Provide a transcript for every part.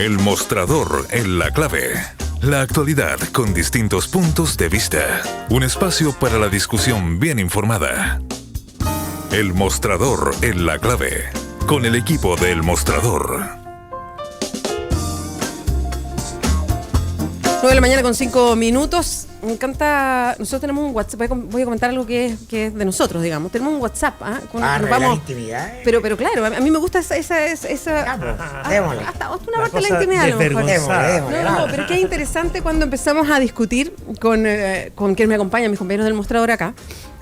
El mostrador en la clave. La actualidad con distintos puntos de vista. Un espacio para la discusión bien informada. El mostrador en la clave. Con el equipo del mostrador. 9 de la mañana con 5 minutos. Me encanta. Nosotros tenemos un WhatsApp. Voy a comentar algo que es de nosotros, digamos. Tenemos un WhatsApp. Con nos vamos. Intimidad. Pero claro, a mí me gusta esa Démosle. hasta una parte de la intimidad. A lo mejor. Démosle. No, pero qué interesante cuando empezamos a discutir con quien me acompaña, mis compañeros del mostrador acá,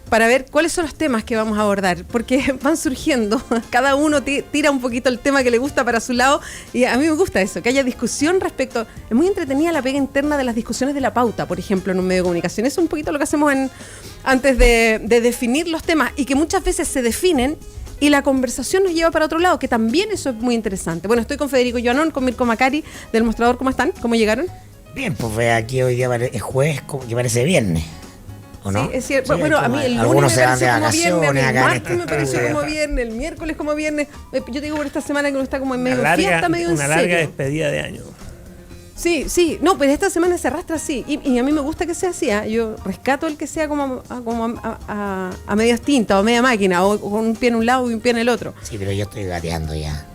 para ver cuáles son los temas que vamos a abordar, porque van surgiendo, cada uno tira un poquito el tema que le gusta para su lado, y a mí me gusta eso, que haya discusión respecto. Es muy entretenida la pega interna de las discusiones de la pauta, por ejemplo, en un medio de comunicación. Eso es un poquito lo que hacemos antes de definir los temas, y que muchas veces se definen y la conversación nos lleva para otro lado, que también eso es muy interesante. Bueno, estoy con Federico Joanón, con Mirko Macari del Mostrador. ¿Cómo están? ¿Cómo llegaron? Bien, pues ve aquí hoy día es jueves, que parece viernes. ¿O no? Sí, es cierto. Sí, bueno, a mí el lunes me pareció como viernes, el martes me pareció como viernes, el miércoles como viernes. Yo te digo por esta semana que uno está como en medio fiesta, medio en serio. Una larga despedida de año. Sí, no, pero esta semana se arrastra así. Y a mí me gusta que sea así. Yo rescato el que sea como a medias tintas o media máquina, o con un pie en un lado y un pie en el otro. Sí, pero yo estoy gateando ya,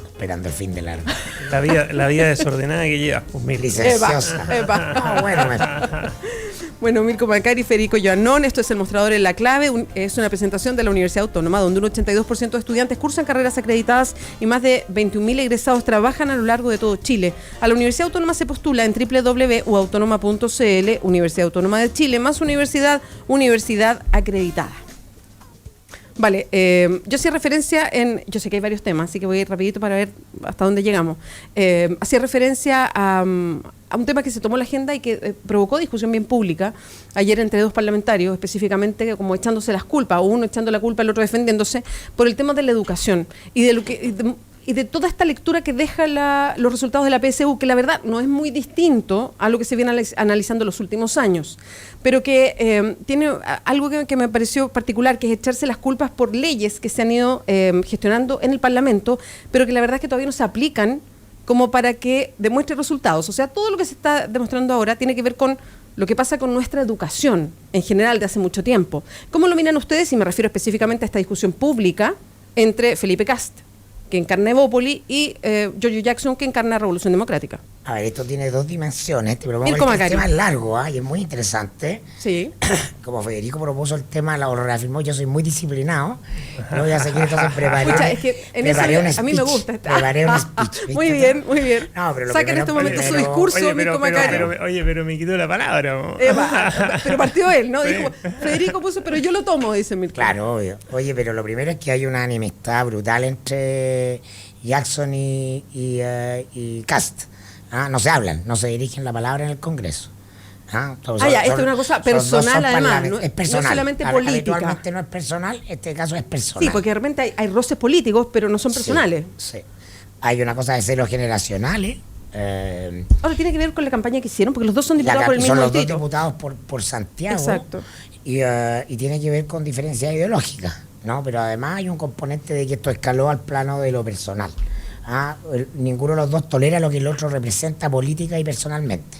esperando el fin de largo. La vida desordenada que llevas, pues mira. Licenciosa. Epa. No, Bueno, Mirko Macari, Federico Joanón, esto es El Mostrador en la Clave, es una presentación de la Universidad Autónoma, donde un 82% de estudiantes cursan carreras acreditadas y más de 21.000 egresados trabajan a lo largo de todo Chile. A la Universidad Autónoma se postula en www.uautonoma.cl, Universidad Autónoma de Chile, más universidad acreditada. Vale, yo hacía referencia yo sé que hay varios temas, así que voy a ir rapidito para ver hasta dónde llegamos. Hacía referencia a un tema que se tomó la agenda y que provocó discusión bien pública ayer entre dos parlamentarios, específicamente como echándose las culpas, o uno echando la culpa, el otro defendiéndose, por el tema de la educación y de toda esta lectura que deja los resultados de la PSU, que la verdad no es muy distinto a lo que se viene analizando en los últimos años, pero que tiene algo que me pareció particular, que es echarse las culpas por leyes que se han ido gestionando en el Parlamento, pero que la verdad es que todavía no se aplican como para que demuestre resultados. O sea, todo lo que se está demostrando ahora tiene que ver con lo que pasa con nuestra educación en general de hace mucho tiempo. ¿Cómo lo miran ustedes? Y me refiero específicamente a esta discusión pública entre Felipe Kast, que encarna Evópoli, y Giorgio Jackson, que encarna Revolución Democrática. A ver, esto tiene dos dimensiones, pero el tema es largo, y es muy interesante. Sí. Como Federico propuso el tema, lo reafirmó, yo soy muy disciplinado, no voy a seguir, entonces preparé un speech. A mí me gusta. Preparé un speech. Muy bien. No, pero saca en este momento su discurso, Mirko Macari. Pero me quitó la palabra. Pero partió él, ¿no? Sí. Dijo, Federico puso, pero yo lo tomo, dice Mirko. Claro, obvio. Oye, pero lo primero es que hay una enemistad brutal entre Jackson y Kast. No se hablan, no se dirigen la palabra en el Congreso. Esto es una cosa personal, además, es personal. No solamente política. Habitualmente no es personal, este caso es personal. Sí, porque de repente hay roces políticos, pero no son personales. Sí. Hay una cosa de celos generacionales. Ahora tiene que ver con la campaña que hicieron, porque los dos son diputados por el mismo distrito. Son los dos diputados por Santiago. Exacto. Y tiene que ver con diferencias ideológicas, ¿no? Pero además hay un componente de que esto escaló al plano de lo personal. Ninguno de los dos tolera lo que el otro representa política y personalmente.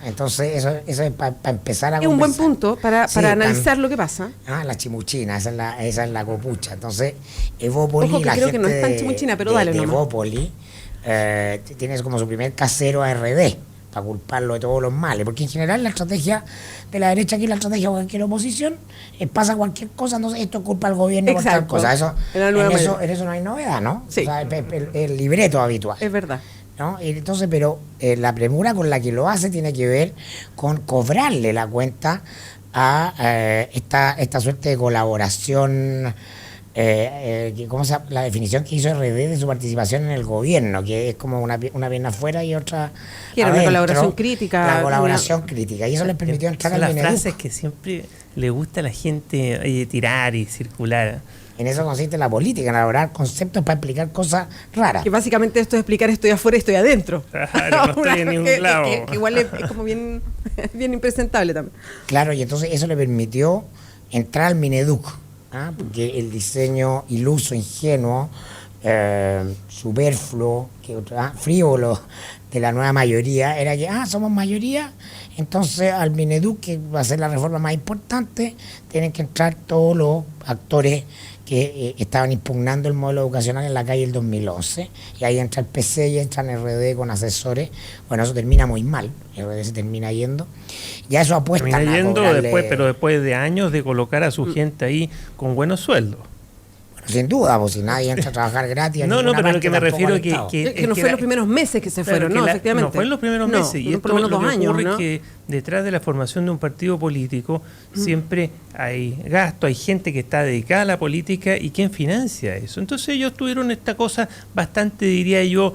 Entonces eso es para empezar a conversar. Es un buen punto para analizar lo que pasa. La chimuchina, esa es la copucha. Entonces Evópoli, ojo, que creo que no es tan chimuchina, pero dale nomás. Evópoli tiene como su primer casero a RD, para culparlo de todos los males, porque en general la estrategia de la derecha, aquí la estrategia de cualquier oposición, pasa cualquier cosa, entonces esto es culpa del gobierno por tal cosa. En eso no hay novedad, ¿no? Sí. O sea, el libreto habitual. Es verdad. ¿No? Entonces, pero la premura con la que lo hace tiene que ver con cobrarle la cuenta a esta suerte de colaboración. ¿Cómo se llama? La definición que hizo RD de su participación en el gobierno, que es como una pierna afuera y otra que era adentro, una colaboración crítica. La colaboración crítica, y eso les permitió entrar al Mineduc. Las frases que siempre le gusta a la gente tirar y circular. En eso consiste la política, en elaborar conceptos para explicar cosas raras. Que básicamente esto es explicar estoy afuera y estoy adentro. Claro, no estoy en ningún lado. Que igual es como bien impresentable también. Claro, y entonces eso le permitió entrar al Mineduc, porque el diseño iluso, ingenuo, superfluo, frívolo de la nueva mayoría, era que, somos mayoría, entonces al Mineduc, que va a ser la reforma más importante, tienen que entrar todos los actores que estaban impugnando el modelo educacional en la calle el 2011, y ahí entra el PC y entra en RD con asesores. Bueno, eso termina muy mal, RD se termina yendo, ya eso apuesta termina a yendo cobrarle, después, pero después de años de colocar a su gente ahí con buenos sueldos. sin duda, pues si nadie entra a trabajar gratis. No, pero lo que me refiero que no fue en los primeros meses que se fueron, ¿no? Efectivamente. No fue en los primeros meses. Y por lo menos lo 2 que años, ocurre ¿no? es que detrás de la formación de un partido político siempre hay gasto, hay gente que está dedicada a la política y quién financia eso. Entonces ellos tuvieron esta cosa bastante, diría yo,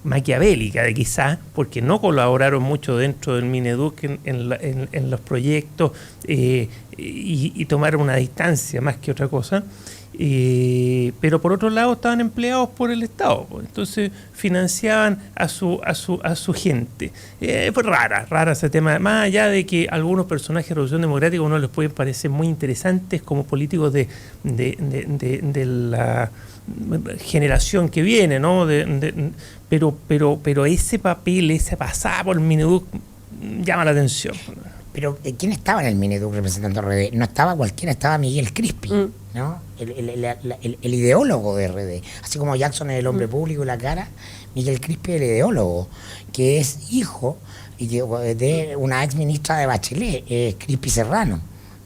maquiavélica de quizás, porque no colaboraron mucho dentro del Mineduc en los proyectos y tomaron una distancia más que otra cosa, pero por otro lado estaban empleados por el Estado, pues, entonces financiaban a su gente. Fue rara ese tema, más allá de que algunos personajes de Revolución Democrática uno les pueden parecer muy interesantes como políticos de la generación que viene, ¿no? Pero ese papel, esa pasada por el Mineduc llama la atención. Pero ¿quién estaba en el Mineduc representando a RD? No estaba cualquiera, estaba Miguel Crispi, ¿no? El ideólogo de RD. Así como Jackson es el hombre público y la cara, Miguel Crispi es el ideólogo, que es hijo de una ex ministra de Bachelet, Crispi Serrano,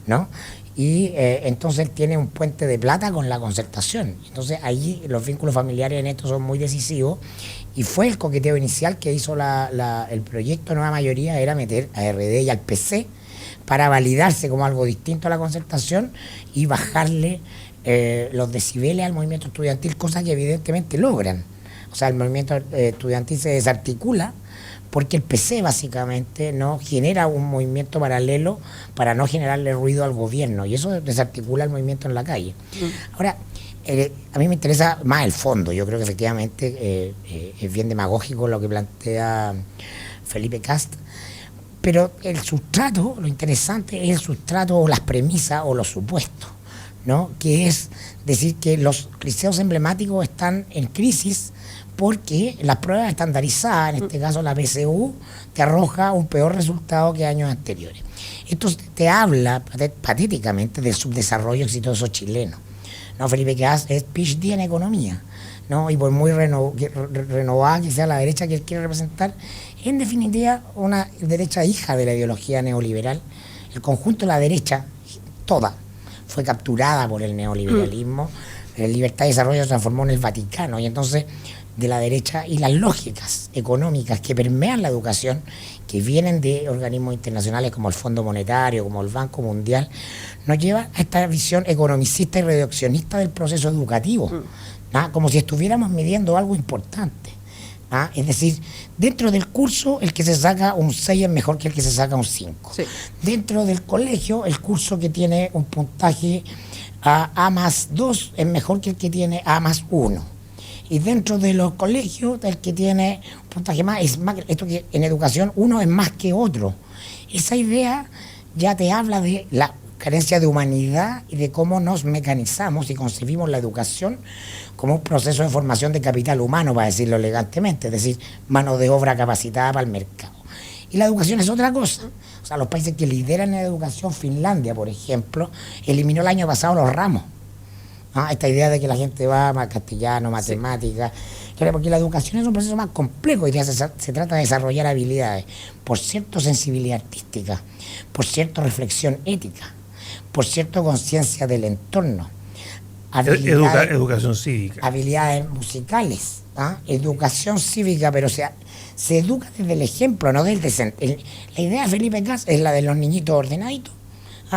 ¿no? Y entonces él tiene un puente de plata con la Concertación. Entonces allí los vínculos familiares en esto son muy decisivos, y fue el coqueteo inicial que hizo el proyecto de Nueva Mayoría, era meter a RD y al PC para validarse como algo distinto a la Concertación y bajarle los decibeles al movimiento estudiantil, cosa que evidentemente logran. O sea, el movimiento estudiantil se desarticula porque el PC básicamente no genera un movimiento paralelo para no generarle ruido al gobierno, y eso desarticula el movimiento en la calle. Ahora, a mí me interesa más el fondo. Yo creo que efectivamente es bien demagógico lo que plantea Felipe Kast, pero el sustrato, lo interesante es el sustrato o las premisas o los supuestos, ¿no? Que es decir que los liceos emblemáticos están en crisis porque las pruebas estandarizadas, en este caso la PSU, te arroja un peor resultado que años anteriores. Esto te habla patéticamente del subdesarrollo exitoso chileno, ¿no? Felipe Kast es PhD en economía, ¿no? Y por muy renovada que sea la derecha que él quiere representar, en definitiva una derecha hija de la ideología neoliberal. El conjunto de la derecha, toda, fue capturada por el neoliberalismo. El Libertad y Desarrollo se transformó en el Vaticano, y entonces de la derecha y las lógicas económicas que permean la educación, que vienen de organismos internacionales como el Fondo Monetario, como el Banco Mundial, nos lleva a esta visión economicista y reduccionista del proceso educativo, ¿no? Como si estuviéramos midiendo algo importante, ¿no? Es decir, dentro del curso el que se saca un 6 es mejor que el que se saca un 5. Sí. Dentro del colegio el curso que tiene un puntaje A+2 es mejor que el que tiene A+1. Y dentro de los colegios, el que tiene un puntaje más, es más, esto que en educación uno es más que otro. Esa idea ya te habla de la carencia de humanidad y de cómo nos mecanizamos y concebimos la educación como un proceso de formación de capital humano, para decirlo elegantemente, es decir, mano de obra capacitada para el mercado. Y la educación es otra cosa. O sea, los países que lideran en educación, Finlandia, por ejemplo, eliminó el año pasado los ramos. Esta idea de que la gente va a castellano, matemáticas, porque la educación es un proceso más complejo y se trata de desarrollar habilidades, por cierto sensibilidad artística, por cierto reflexión ética, por cierto conciencia del entorno, educación cívica, habilidades musicales, educación cívica, pero se educa desde el ejemplo, no desde la idea de Felipe Kast es la de los niñitos ordenaditos,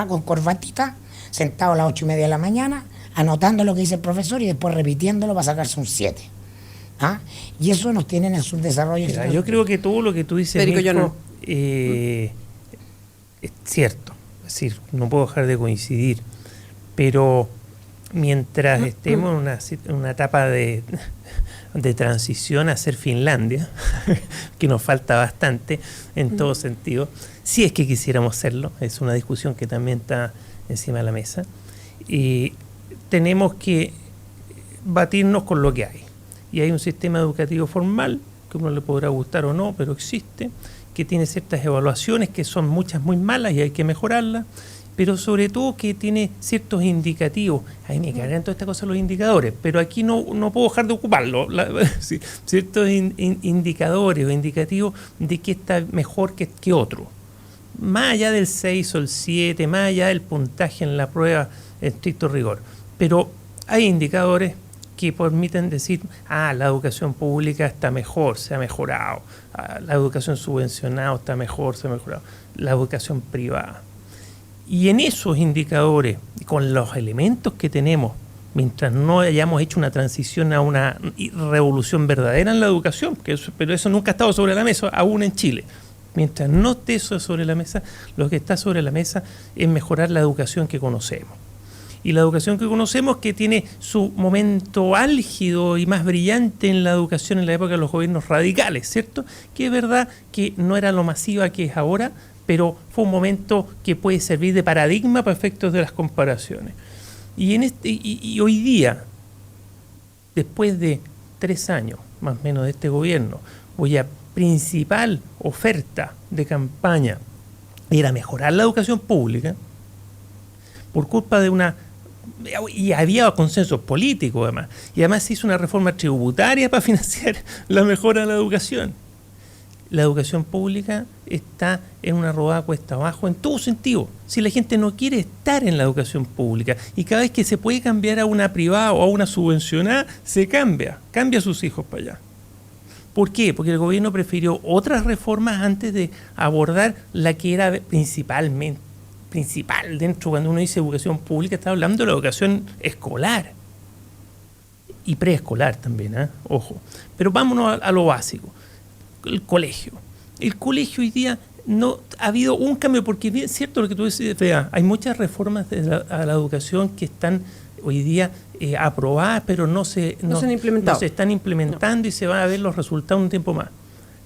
con corbatita, sentados a las 8:30 de la mañana, anotando lo que dice el profesor y después repitiéndolo para sacarse un 7. Y eso nos tiene en el subdesarrollo. Mira, yo creo que todo lo que tú dices, Mirko, es cierto. Es decir, no puedo dejar de coincidir. Pero mientras estemos en una etapa de transición a ser Finlandia, que nos falta bastante en todo sentido, si es que quisiéramos serlo, es una discusión que también está encima de la mesa, y tenemos que batirnos con lo que hay. Y hay un sistema educativo formal, que a uno le podrá gustar o no, pero existe, que tiene ciertas evaluaciones que son muchas muy malas y hay que mejorarlas, pero sobre todo que tiene ciertos indicativos. Ahí me cargan todas estas cosas los indicadores, pero aquí no puedo dejar de ocuparlo. Sí, ciertos indicadores o indicativos de que está mejor que otro. Más allá del 6 o el 7, más allá del puntaje en la prueba en estricto rigor. Pero hay indicadores que permiten decir, la educación pública está mejor, se ha mejorado, la educación subvencionada está mejor, se ha mejorado, la educación privada. Y en esos indicadores, con los elementos que tenemos, mientras no hayamos hecho una transición a una revolución verdadera en la educación, pero eso nunca ha estado sobre la mesa, aún en Chile. Mientras no esté eso sobre la mesa, lo que está sobre la mesa es mejorar la educación que conocemos. Y la educación que conocemos, que tiene su momento álgido y más brillante en la educación en la época de los gobiernos radicales, ¿cierto? Que es verdad que no era lo masiva que es ahora, pero fue un momento que puede servir de paradigma para efectos de las comparaciones. Y hoy día, después de 3 años más o menos de este gobierno, cuya principal oferta de campaña era mejorar la educación pública, por culpa de y había consenso político además, y además se hizo una reforma tributaria para financiar la mejora de la educación. La educación pública está en una rodada cuesta abajo en todo sentido. Si la gente no quiere estar en la educación pública y cada vez que se puede cambiar a una privada o a una subvencionada, se cambia a sus hijos para allá. ¿Por qué? Porque el gobierno prefirió otras reformas antes de abordar la que era principal dentro, cuando uno dice educación pública, está hablando de la educación escolar y preescolar también, ojo. Pero vámonos a lo básico. El colegio. El colegio hoy día no ha habido un cambio, porque es cierto lo que tú decís, Fea, hay muchas reformas a la educación que están hoy día aprobadas, pero no se están implementando y se van a ver los resultados un tiempo más.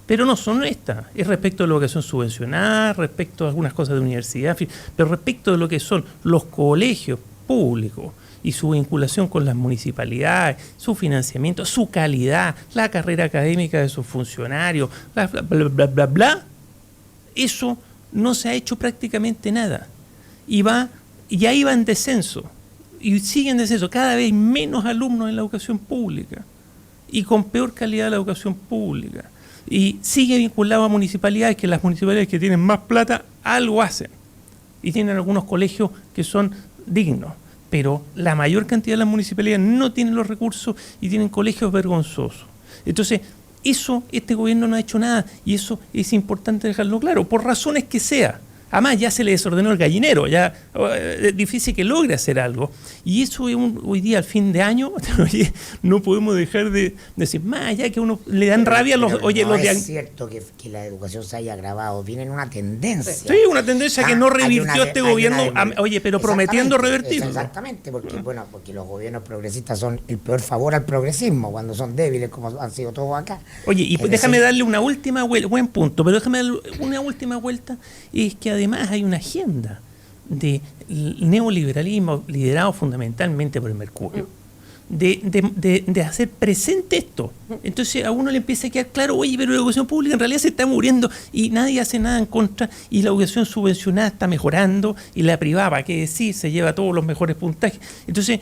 Pero no son estas. Es respecto de la educación subvencionada, respecto a algunas cosas de universidad, pero respecto de lo que son los colegios públicos y su vinculación con las municipalidades, su financiamiento, su calidad, la carrera académica de sus funcionarios, bla, bla, bla, bla, bla, bla. Eso no se ha hecho prácticamente nada. Y ya iba en descenso. Y sigue en descenso. Cada vez menos alumnos en la educación pública. Y con peor calidad de la educación pública. Y sigue vinculado a municipalidades, que las municipalidades que tienen más plata, algo hacen. Y tienen algunos colegios que son dignos. Pero la mayor cantidad de las municipalidades no tienen los recursos y tienen colegios vergonzosos. Entonces, este gobierno no ha hecho nada, y eso es importante dejarlo claro, por razones que sea. Además, ya se le desordenó el gallinero, ya es difícil que logre hacer algo. Y eso es hoy día, al fin de año, no podemos dejar de decir, más allá que uno le dan rabia a los... Es cierto que la educación se haya agravado, viene en una tendencia. Sí, una tendencia que no revirtió este gobierno, pero prometiendo revertirlo. Exactamente, porque los gobiernos progresistas son el peor favor al progresismo, cuando son débiles, como han sido todos acá. Oye, y déjame darle una última vuelta, buen punto, pero déjame darle una última vuelta, es que además hay una agenda de neoliberalismo liderado fundamentalmente por el Mercurio, de hacer presente esto. Entonces a uno le empieza a quedar claro, oye, pero la educación pública en realidad se está muriendo y nadie hace nada en contra, y la educación subvencionada está mejorando, y la privada, ¿para qué decir? Se lleva todos los mejores puntajes. Entonces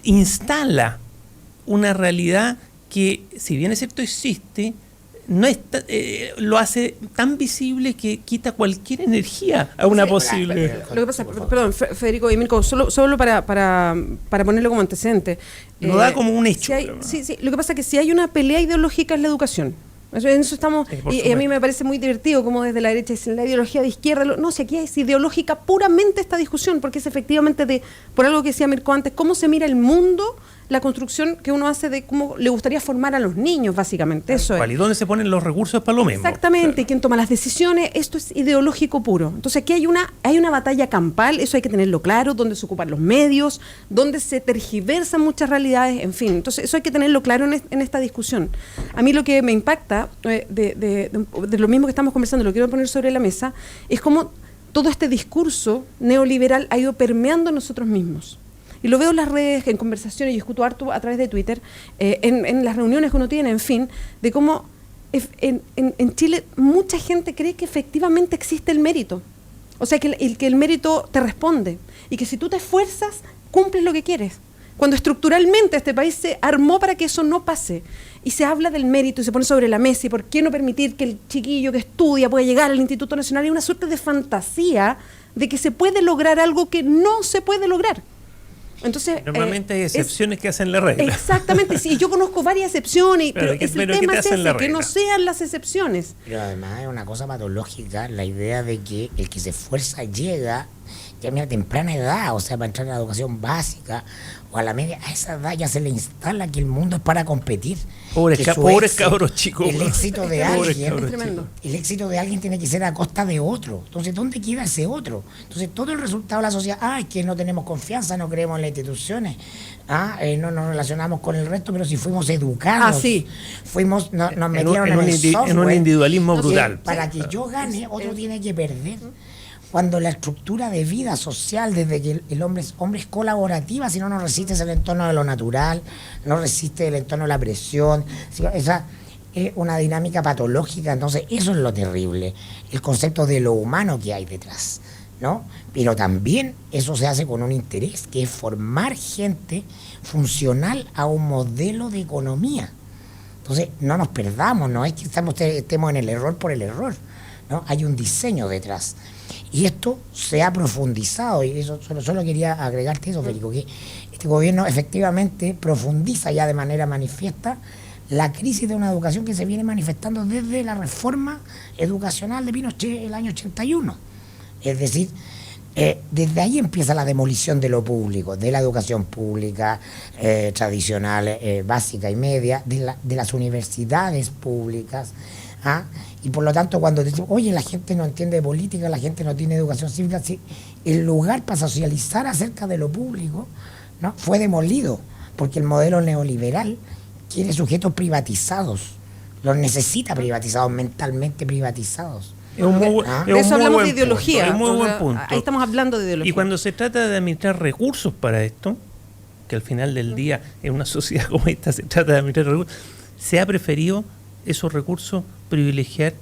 instala una realidad que, si bien es cierto, existe, no está, lo hace tan visible que quita cualquier energía a una posible... Lo que pasa, perdón, Federico y Mirko, solo para ponerlo como antecedente. Lo da como un hecho. Sí, lo que pasa es que si hay una pelea ideológica en la educación, en eso estamos, y a mí me parece muy divertido como desde la derecha dicen la ideología de izquierda, no, si aquí es ideológica puramente esta discusión, porque es efectivamente por algo que decía Mirko antes, cómo se mira el mundo, la construcción que uno hace de cómo le gustaría formar a los niños, básicamente. Eso es. ¿Y dónde se ponen los recursos para lo mismo? Exactamente, claro. Y quién toma las decisiones, esto es ideológico puro. Entonces aquí hay una batalla campal, eso hay que tenerlo claro, donde se ocupan los medios, donde se tergiversan muchas realidades, en fin. Entonces eso hay que tenerlo claro en esta discusión. A mí lo que me impacta, de lo mismo que estamos conversando, lo quiero poner sobre la mesa, es cómo todo este discurso neoliberal ha ido permeando nosotros mismos. y lo veo en las redes, en conversaciones, yo escucho harto a través de Twitter, en las reuniones que uno tiene, en fin, de cómo en Chile mucha gente cree que efectivamente existe el mérito. O sea, que el mérito te responde y que si tú te esfuerzas, cumples lo que quieres. Cuando estructuralmente este país se armó para que eso no pase y se habla del mérito y se pone sobre la mesa y por qué no permitir que el chiquillo que estudia pueda llegar al Instituto Nacional, hay una suerte de fantasía de que se puede lograr algo que no se puede lograr. Entonces, normalmente hay excepciones que hacen la regla. Exactamente, sí, yo conozco varias excepciones, pero el tema es ese, que no sean las excepciones. Pero además es una cosa patológica la idea de que el que se esfuerza llega ya a temprana edad, o sea, para entrar a la educación básica o a la media, a esa edad ya se le instala que el mundo es para competir. Pobres cabros chicos. El éxito de alguien tiene que ser a costa de otro. Entonces, ¿dónde queda ese otro? Entonces, todo el resultado de la sociedad, es que no tenemos confianza, no creemos en las instituciones, no nos relacionamos con el resto, pero si fuimos educados, nos metieron en el software, en un individualismo brutal. Para que yo gane, otro tiene que perder. Cuando la estructura de vida social, desde que el hombre es colaborativa, si no, no resiste el entorno de lo natural, no resiste el entorno de la presión, esa es una dinámica patológica. Entonces eso es lo terrible, el concepto de lo humano que hay detrás, ¿no? Pero también eso se hace con un interés, que es formar gente funcional a un modelo de economía. Entonces no nos perdamos, no es que estemos en el error por el error, ¿no? Hay un diseño detrás. Y esto se ha profundizado, y eso solo quería agregarte eso, Federico, que este gobierno efectivamente profundiza ya de manera manifiesta la crisis de una educación que se viene manifestando desde la reforma educacional de Pinochet el año 81. Es decir, desde ahí empieza la demolición de lo público, de la educación pública tradicional, básica y media, de las universidades públicas. Y por lo tanto, cuando decimos, oye, la gente no entiende política, la gente no tiene educación cívica, sí, el lugar para socializar acerca de lo público, ¿no?, fue demolido, porque el modelo neoliberal quiere sujetos privatizados, los necesita privatizados, mentalmente privatizados. De eso hablamos de ideología. Es un muy buen punto. Ahí estamos hablando de ideología. Y cuando se trata de administrar recursos para esto, que al final del día en una sociedad como esta se trata de administrar recursos, se ha preferido esos recursos privilegiar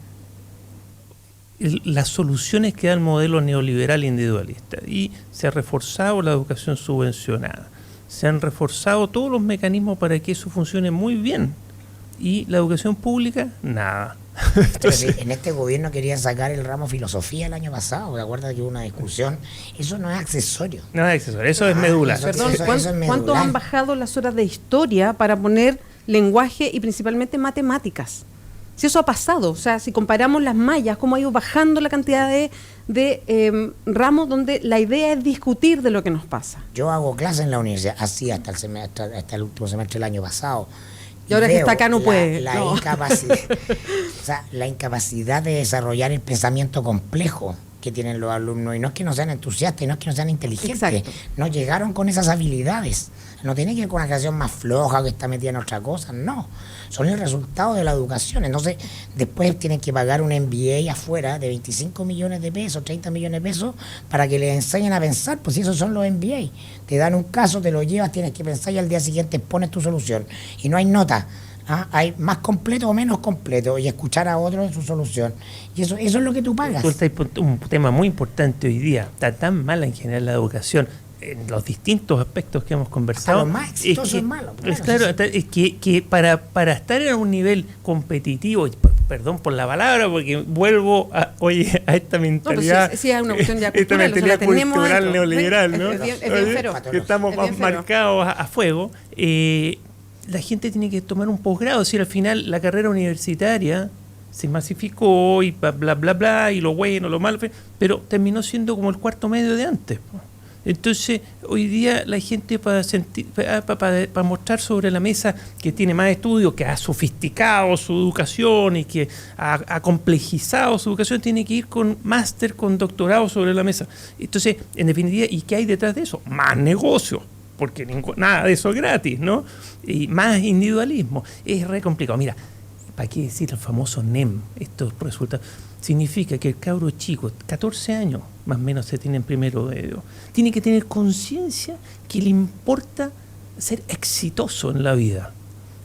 las soluciones que da el modelo neoliberal individualista, y se ha reforzado la educación subvencionada, se han reforzado todos los mecanismos para que eso funcione muy bien, y la educación pública, nada. Entonces, en este gobierno querían sacar el ramo filosofía el año pasado, ¿te acuerdas que hubo una discusión? Eso no es accesorio. No es accesorio, eso es medular. Perdón, ¿cuánto han bajado las horas de historia para poner lenguaje y principalmente matemáticas? Si eso ha pasado, o sea, si comparamos las mallas, cómo ha ido bajando la cantidad de ramos donde la idea es discutir de lo que nos pasa. Yo hago clases en la universidad, así hasta el último semestre del año pasado. Y ahora que está acá no puede. La incapacidad de desarrollar el pensamiento complejo que tienen los alumnos, y no es que no sean entusiastas, y no es que no sean inteligentes. Exacto. No llegaron con esas habilidades. No tiene que ver con una creación más floja que está metida en otra cosa, no. Son el resultado de la educación. Entonces, después tienen que pagar un MBA afuera de 25 millones de pesos, 30 millones de pesos, para que les enseñen a pensar. Pues si esos son los MBA. Te dan un caso, te lo llevas, tienes que pensar y al día siguiente pones tu solución. Y no hay nota. Hay más completo o menos completo, y escuchar a otro en su solución. Y eso es lo que tú pagas. Un tema muy importante hoy día. Está tan mala en general la educación, en los distintos aspectos que hemos conversado. Lo más exitoso es malo. Claro, es que para estar en un nivel competitivo, perdón por la palabra, porque vuelvo a esta mentalidad. No, sí, es una cuestión ya cultural. Esta mentalidad cultural neoliberal, ¿no? Es bien feroz. Que estamos más marcados a fuego. La gente tiene que tomar un posgrado, es decir, al final la carrera universitaria se masificó y bla, bla, bla, y lo bueno, lo malo, pero terminó siendo como el cuarto medio de antes. Entonces, hoy día la gente para mostrar sobre la mesa que tiene más estudios, que ha sofisticado su educación y que ha complejizado su educación, tiene que ir con máster, con doctorado sobre la mesa. Entonces, en definitiva, ¿y qué hay detrás de eso? Más negocio, porque nada de eso es gratis, ¿no? Y más individualismo. Es re complicado. Mira, ¿para qué decir el famoso NEM? Estos resultados. Significa que el cabro chico, 14 años más o menos se tiene en primero medio, tiene que tener conciencia que le importa ser exitoso en la vida.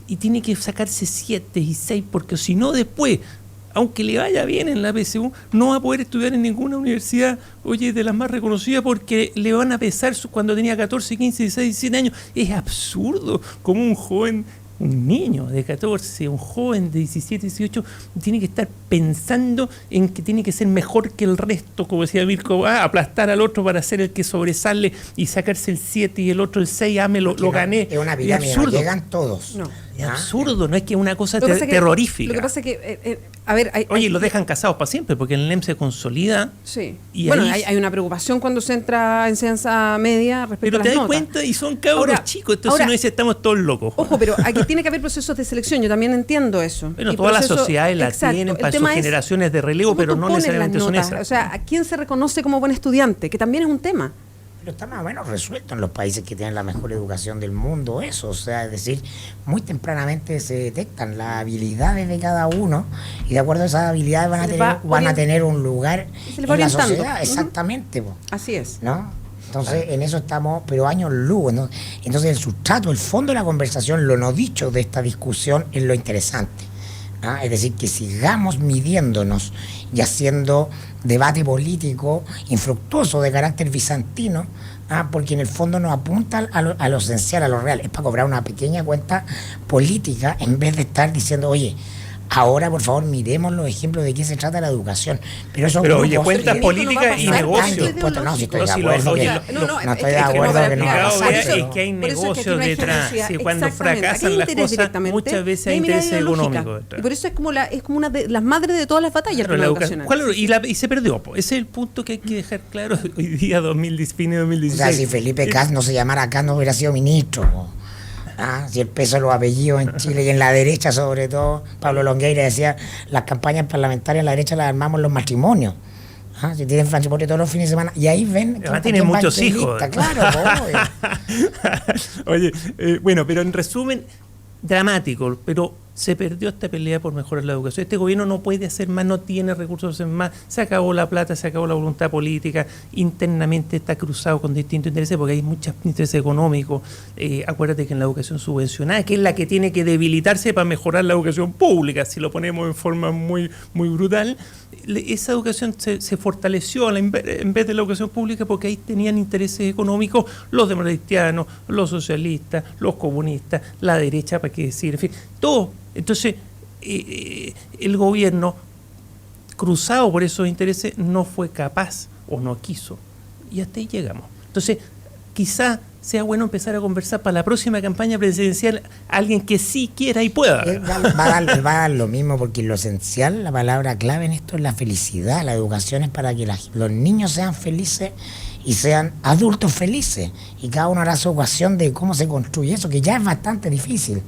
Y tiene que sacarse 7 y 6, porque si no después, aunque le vaya bien en la PSU, no va a poder estudiar en ninguna universidad, oye, de las más reconocidas, porque le van a pesar cuando tenía 14, 15, 16, 17 años. Es absurdo como un niño de 14, un joven de 17, 18, tiene que estar pensando en que tiene que ser mejor que el resto, como decía Mirko, aplastar al otro para ser el que sobresale y sacarse el 7 y el otro el 6, lo gané. Es una pirámide, no llegan todos. No. Es absurdo, no es que es una cosa terrorífica. Lo que pasa es que, a ver... Oye, los dejan casados para siempre, porque el NEM se consolida. Sí. Y bueno, ahí hay una preocupación cuando se entra a enseñanza media respecto pero a las te das notas. cuenta y son cabros chicos, entonces ahora, uno dice, estamos todos locos. Ojo, pero aquí tiene que haber procesos de selección, yo también entiendo eso. Bueno, todas las sociedades la tienen para sus es generaciones de relevo, pero no necesariamente son esas. O sea, ¿a quién se reconoce como buen estudiante? Que también es un tema. Pero está más o menos resuelto en los países que tienen la mejor educación del mundo eso, o sea, es decir, muy tempranamente se detectan las habilidades de cada uno y de acuerdo a esas habilidades van a tener un lugar en la sociedad, exactamente. Así es. ¿No? Entonces, en eso estamos, pero años luz, ¿no? Entonces, el sustrato, el fondo de la conversación, lo no dicho de esta discusión es lo interesante. Es decir, que sigamos midiéndonos y haciendo debate político infructuoso de carácter bizantino, porque en el fondo nos apunta a lo esencial, a lo real. Es para cobrar una pequeña cuenta política en vez de estar diciendo, oye, ahora por favor miremos los ejemplos de qué se trata la educación. Pero oye, cuentas políticas y negocios. No, si estoy de acuerdo no estoy de acuerdo que no va a pasar. Es que hay negocios detrás. Y cuando fracasan las cosas, muchas veces hay intereses económicos detrás. Y por eso es como una de las madres de todas las batallas educacionales. Y se perdió. Ese es el punto que hay que dejar claro hoy día, fin de 2016. O sea, si Felipe Cas no se llamara Cas, no hubiera sido ministro. Si el peso de los apellidos en Chile y en la derecha sobre todo, Pablo Longueira decía, las campañas parlamentarias en la derecha las armamos los matrimonios. Si tienen matrimonio todos los fines de semana, y ahí ven que tienen muchos hijos. Claro, Oye, bueno, pero en resumen, dramático, pero se perdió esta pelea por mejorar la educación. Este gobierno no puede hacer más, no tiene recursos para hacer más, se acabó la plata, se acabó la voluntad política, internamente está cruzado con distintos intereses porque hay muchos intereses económicos. Acuérdate que en la educación subvencionada, que es la que tiene que debilitarse para mejorar la educación pública, si lo ponemos en forma muy, muy brutal, esa educación se fortaleció en vez de la educación pública porque ahí tenían intereses económicos los democracianos, los socialistas, los comunistas, la derecha, para qué decir, en fin, todo. Entonces, el gobierno, cruzado por esos intereses, no fue capaz o no quiso. Y hasta ahí llegamos. Entonces, quizás sea bueno empezar a conversar para la próxima campaña presidencial alguien que sí quiera y pueda. Va a dar lo mismo, porque lo esencial, la palabra clave en esto es la felicidad. La educación es para que los niños sean felices y sean adultos felices. Y cada uno hará su ecuación de cómo se construye eso, que ya es bastante difícil.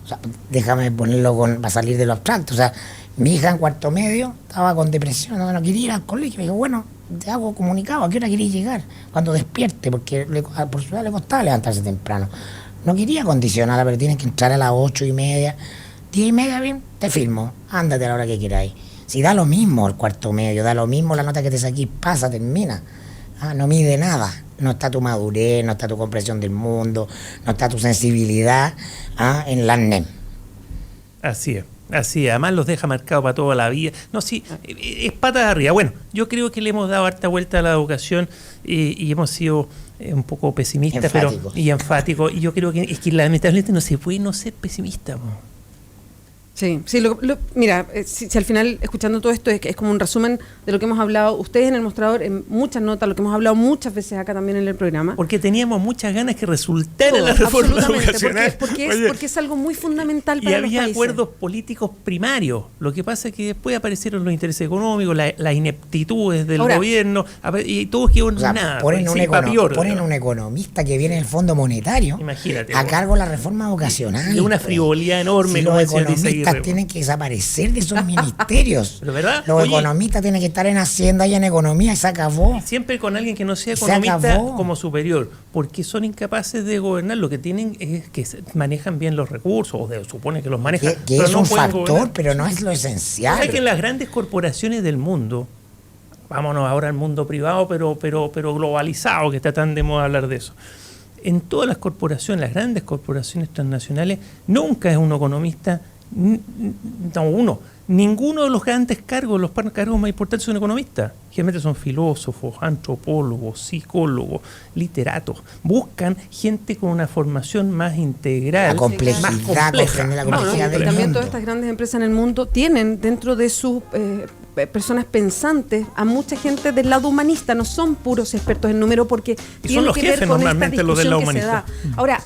O sea, déjame ponerlo para salir de lo abstracto. O sea, mi hija en cuarto medio estaba con depresión, no quería ir al colegio. Me dijo, bueno, te hago comunicado, ¿a qué hora quería llegar? Cuando despierte, porque por su edad le costaba levantarse temprano. No quería condicionarla, pero tienes que entrar a las 8:30, 10:30, bien, te firmo, ándate a la hora que queráis. Si da lo mismo el cuarto medio, da lo mismo la nota que te saquís, pasa, termina. No mide nada. No está tu madurez, no está tu comprensión del mundo, no está tu sensibilidad en la NEM. Así es. Además los deja marcados para toda la vida. No, sí, es patas arriba. Bueno, yo creo que le hemos dado harta vuelta a la educación y hemos sido un poco pesimistas y enfáticos. Y yo creo que es que lamentablemente no se puede no ser pesimista. Sí, mira, si al final, escuchando todo esto, es como un resumen de lo que hemos hablado ustedes en el mostrador, en muchas notas, lo que hemos hablado muchas veces acá también en el programa. Porque teníamos muchas ganas que resultara la reforma educacional. Porque es algo muy fundamental para los países. Y había acuerdos políticos primarios. Lo que pasa es que después aparecieron los intereses económicos, las ineptitudes del gobierno, y todos quedó nada. Ponen un economista que viene del Fondo Monetario, imagínate, a cargo de la reforma educacional. De una frivolidad enorme, si como los decía economistas ocurre, tienen que desaparecer de esos ministerios. Pero, ¿verdad? Los Oye, economistas tienen que estar en Hacienda y en Economía y se acabó. siempre con alguien que no sea Se economista acabó. como superior, porque son incapaces de gobernar. Lo que tienen es que manejan bien los recursos, o se supone que los manejan, Que pero es no un pueden factor, gobernar. pero no es lo O esencial. sea que en las grandes corporaciones del mundo, vámonos ahora al mundo privado, pero globalizado, que está tan de moda hablar de eso. En todas las corporaciones, las grandes corporaciones transnacionales, nunca es un economista, ninguno de los grandes cargos, los cargos más importantes son economistas. Generalmente son filósofos, antropólogos, psicólogos, literatos. Buscan gente con una formación más integral, La complejidad, más compleja. comprender la Bueno, complejidad y del también mundo. todas estas grandes empresas en el mundo tienen dentro de sus personas pensantes a mucha gente del lado humanista, no son puros expertos en número porque Y tienen son los que jefes ver con normalmente esta los del lado discusión que se humanista. da. Ahora,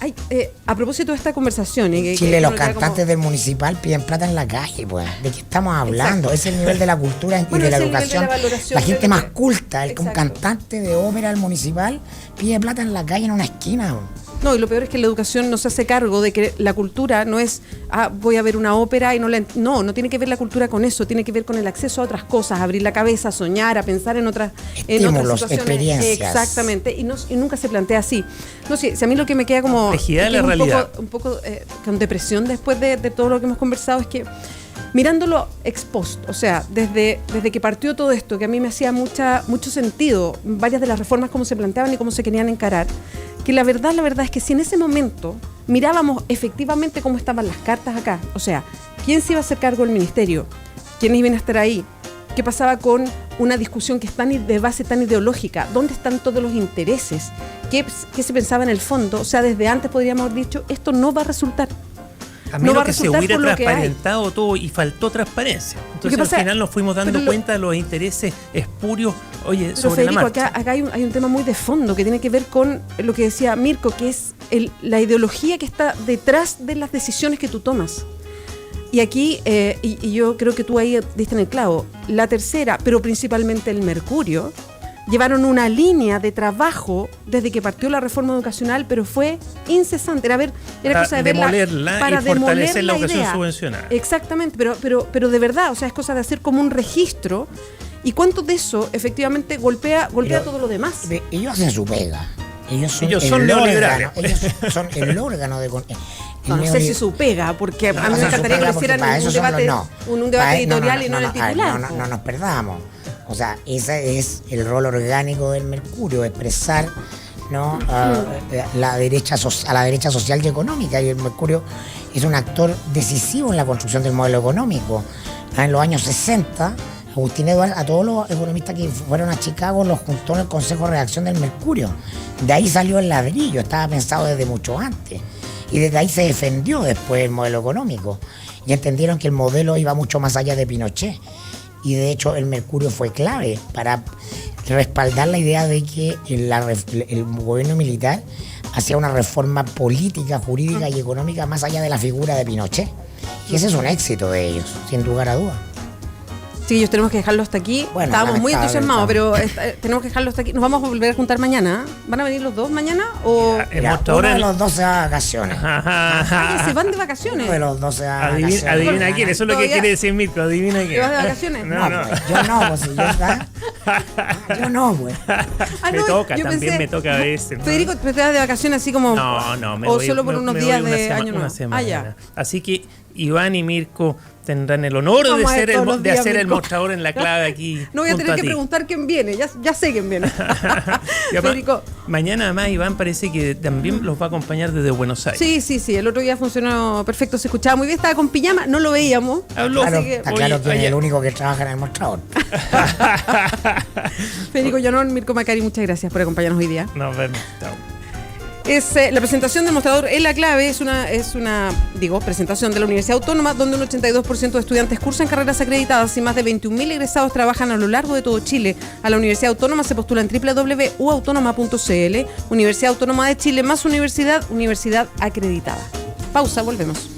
a propósito de esta conversación... En Chile los cantantes del municipal piden plata en la calle, pues. ¿De qué estamos hablando? Exacto. Es el nivel de la cultura y Bueno, de la es el nivel de educación. la valoración La de gente lo más que- culta, un Exacto. cantante de ópera del municipal pide plata en la calle en una esquina. No, y lo peor es que la educación no se hace cargo de que la cultura no es, voy a ver una ópera y no tiene que ver la cultura con eso, tiene que ver con el acceso a otras cosas, a abrir la cabeza, a soñar, a pensar en otras Estímulos, situaciones. experiencias. Exactamente, y nunca se plantea así. No sé, si a mí lo que me queda como... Complejidad de que la es realidad. un poco con depresión después de todo lo que hemos conversado es que mirándolo ex post, o sea, desde que partió todo esto, que a mí me hacía mucho sentido, varias de las reformas cómo se planteaban y cómo se querían encarar, que la verdad es que si en ese momento mirábamos efectivamente cómo estaban las cartas acá, o sea, quién se iba a hacer cargo del ministerio, quiénes iban a estar ahí, qué pasaba con una discusión que es de base tan ideológica, dónde están todos los intereses, qué se pensaba en el fondo, o sea, desde antes podríamos haber dicho, esto no va a resultar. A No va menos a que se resultar hubiera por lo que hay. transparentado todo y faltó transparencia. Entonces pasa- al final nos fuimos dando pero cuenta de los intereses espurios, oye, Pero sobre Federico, la marcha. acá hay un tema muy de fondo que tiene que ver con lo que decía Mirko, que es la ideología que está detrás de las decisiones que tú tomas. Y aquí, y yo creo que tú ahí diste en el clavo, la tercera, pero principalmente el Mercurio, llevaron una línea de trabajo desde que partió la reforma educacional, pero fue incesante. Era Para cosa de verla, demolerla para y fortalecer demoler la educación idea. subvencionada. Exactamente, pero de verdad, o sea, es cosa de hacer como un registro. ¿Y cuánto de eso efectivamente golpea Pero- todo lo demás? Ellos hacen su pega. Ellos Ellos el son órgano, neoliberales. ellos son el órgano de... No sé si su pega, porque a mí me o sea, encantaría su que lo pega, hicieran porque para en un eso son debate, los- un debate para- editorial y no en el a ver, titular. no nos perdamos. O sea, ese es el rol orgánico del Mercurio, expresar, ¿no? a la derecha social y económica. Y el Mercurio es un actor decisivo en la construcción del modelo económico. En los años 60, Agustín Edwards, a todos los economistas que fueron a Chicago, los juntó en el Consejo de Redacción del Mercurio. De ahí salió el ladrillo, estaba pensado desde mucho antes. Y desde ahí se defendió después el modelo económico. Y entendieron que el modelo iba mucho más allá de Pinochet. Y de hecho el Mercurio fue clave para respaldar la idea de que el gobierno militar hacía una reforma política, jurídica y económica más allá de la figura de Pinochet. Y ese es un éxito de ellos, sin lugar a dudas. Sí, ellos tenemos que dejarlo hasta aquí. Bueno, Estábamos muy entusiasmados, pero lamentablemente. tenemos que dejarlo hasta aquí. Nos vamos a volver a juntar mañana. ¿Van a venir los dos mañana? ¿O El Mira, mostrador uno de en- los dos se va de vacaciones. Ay, se van de Uno de vacaciones? los dos se va de Adivina, vacaciones. adivina quién, eso es lo que Todavía- quiere decir Mirko, adivina quién. ¿Te vas de vacaciones? No, No, no. pues, yo no, pues si yo está. Yo no, pues. Ah, Me no, toca, yo también pensé- me toca a veces, ¿no? Federico, ¿te vas de vacaciones así como? No, me o voy, solo por me- unos me días voy de año una nuevo. semana. Ah, ya. Así que Iván y Mirko tendrán el honor de, Vamos a ver ser todos los días, hacer el Mirko. mostrador en la clave aquí. No voy a junto tener que ti. preguntar quién viene, ya sé quién viene. Y además, Federico. mañana además Iván parece que también los va a acompañar desde Buenos Aires. Sí, el otro día funcionó perfecto, se escuchaba muy bien, estaba con pijama, no lo veíamos. Habló. Claro, Así que- está claro Oye, quién es oye. el único que trabaja en el mostrador. Federico Llanón, Mirko Macari, muchas gracias por acompañarnos hoy día. Nos vemos. Chao. Es la presentación del mostrador en la clave, es una presentación de la Universidad Autónoma, donde un 82% de estudiantes cursan carreras acreditadas y más de 21.000 egresados trabajan a lo largo de todo Chile. A la Universidad Autónoma se postula en www.uautonoma.cl. Universidad Autónoma de Chile más universidad acreditada. Pausa, volvemos.